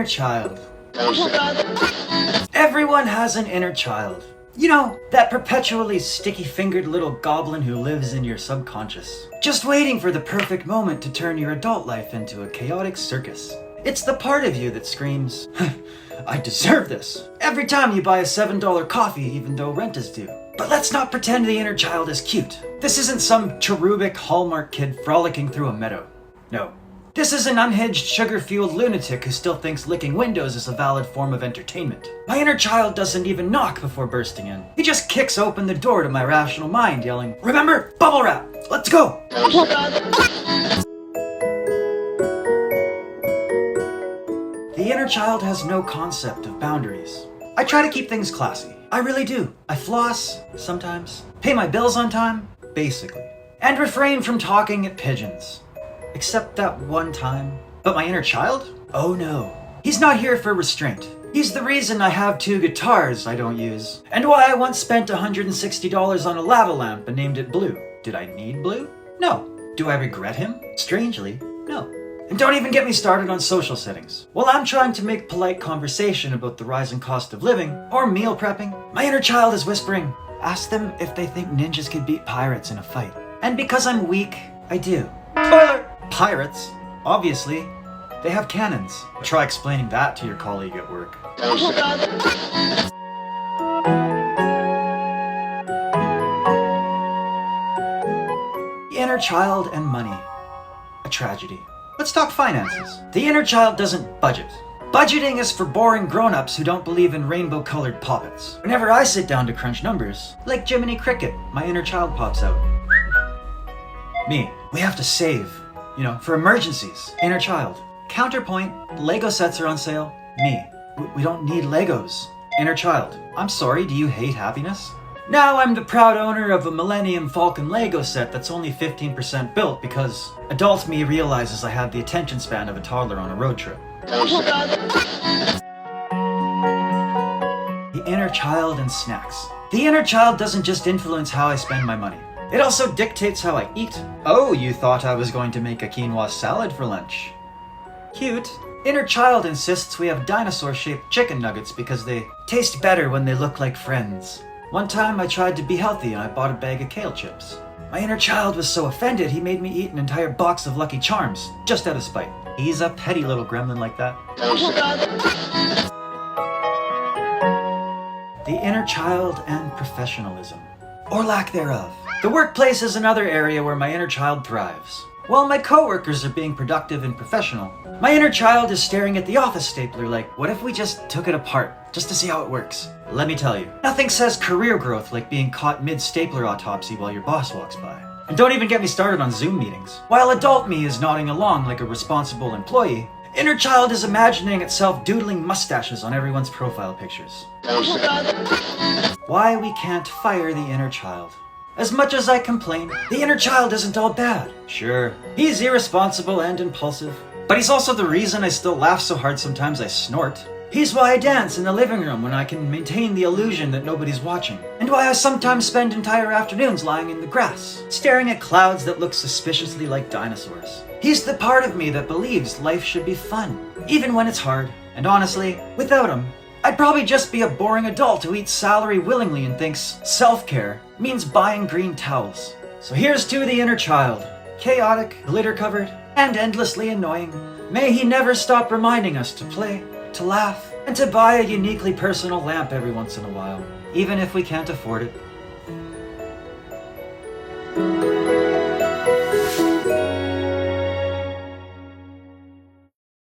inner child. Everyone has an inner child. You know, that perpetually sticky-fingered little goblin who lives in your subconscious, just waiting for the perfect moment to turn your adult life into a chaotic circus. It's the part of you that screams, I deserve this, every time you buy a $7 coffee even though rent is due. But let's not pretend the inner child is cute. This isn't some cherubic Hallmark kid frolicking through a meadow. No. This is an unhinged, sugar-fueled lunatic who still thinks licking windows is a valid form of entertainment. My inner child doesn't even knock before bursting in. He just kicks open the door to my rational mind, yelling, "Remember? Bubble wrap! Let's go!" The inner child has no concept of boundaries. I try to keep things classy. I really do. I floss, sometimes. Pay my bills on time, basically. And refrain from talking at pigeons. Except that one time. But my inner child? Oh no. He's not here for restraint. He's the reason I have 2 guitars I don't use. And why I once spent $160 on a lava lamp and named it Blue. Did I need blue? No. Do I regret him? Strangely, no. And don't even get me started on social settings. While I'm trying to make polite conversation about the rising cost of living, or meal prepping, my inner child is whispering, ask them if they think ninjas could beat pirates in a fight. And because I'm weak, I do. Spoiler! Pirates, obviously, they have cannons. Try explaining that to your colleague at work. The inner child and money. A tragedy. Let's talk finances. The inner child doesn't budget. Budgeting is for boring grown-ups who don't believe in rainbow-colored poppets. Whenever I sit down to crunch numbers, like Jiminy Cricket, my inner child pops out. Me. We have to save. You know, for emergencies. Inner child. Counterpoint. Lego sets are on sale. Me. We don't need Legos. Inner child. I'm sorry, do you hate happiness? Now I'm the proud owner of a Millennium Falcon Lego set that's only 15% built because adult me realizes I have the attention span of a toddler on a road trip. The inner child and snacks. The inner child doesn't just influence how I spend my money. It also dictates how I eat. Oh, you thought I was going to make a quinoa salad for lunch. Cute. Inner child insists we have dinosaur-shaped chicken nuggets because they taste better when they look like friends. One time I tried to be healthy and I bought a bag of kale chips. My inner child was so offended he made me eat an entire box of Lucky Charms, just out of spite. He's a petty little gremlin like that. The inner child and professionalism. Or lack thereof. The workplace is another area where my inner child thrives. While my coworkers are being productive and professional, my inner child is staring at the office stapler like, what if we just took it apart, just to see how it works? Let me tell you, nothing says career growth like being caught mid-stapler autopsy while your boss walks by. And don't even get me started on Zoom meetings. While adult me is nodding along like a responsible employee, inner child is imagining itself doodling mustaches on everyone's profile pictures. Why we can't fire the inner child. As much as I complain, the inner child isn't all bad. Sure, he's irresponsible and impulsive, but he's also the reason I still laugh so hard sometimes I snort. He's why I dance in the living room when I can maintain the illusion that nobody's watching, and why I sometimes spend entire afternoons lying in the grass, staring at clouds that look suspiciously like dinosaurs. He's the part of me that believes life should be fun, even when it's hard, and honestly, without him, I'd probably just be a boring adult who eats celery willingly and thinks self-care means buying green towels. So here's to the inner child. Chaotic, glitter-covered, and endlessly annoying. May he never stop reminding us to play, to laugh, and to buy a uniquely personal lamp every once in a while, even if we can't afford it.